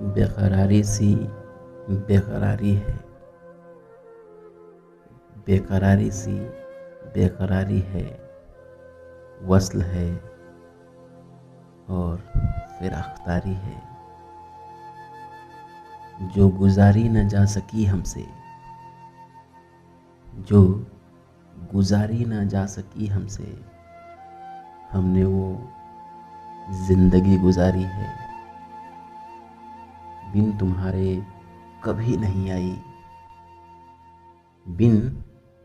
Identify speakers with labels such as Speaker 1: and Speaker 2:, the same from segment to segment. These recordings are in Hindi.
Speaker 1: बेकरारी सी बेकरारी है, बेकरारी सी बेकरारी है, वस्ल है और फिराख्तारी है, जो गुजारी न जा सकी हमसे, जो गुजारी न जा सकी हमसे, हमने वो जिंदगी गुजारी है। बिन तुम्हारे कभी नहीं आई, बिन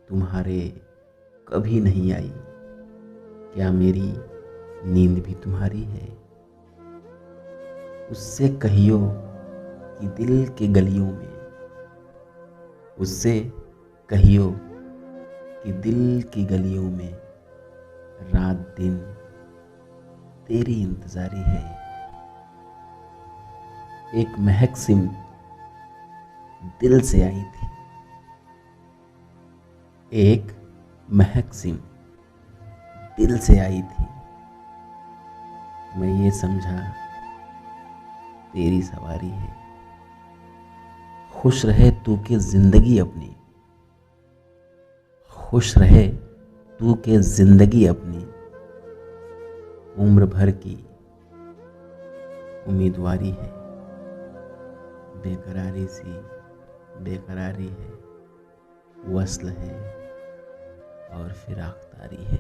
Speaker 1: तुम्हारे कभी नहीं आई, क्या मेरी नींद भी तुम्हारी है। उससे कहियो कि दिल के गलियों में, उससे कहियो कि दिल की गलियों में रात दिन तेरी इंतजारी है। एक महक सिम दिल से आई थी, एक महक सिम दिल से आई थी, मैं ये समझा तेरी सवारी है। खुश रहे तू के जिंदगी अपनी, खुश रहे तू के जिंदगी अपनी, उम्र भर की उम्मीदवारी है। बेकरारी सी बेकरारी है, वस्ल है और फिराख्तारी है।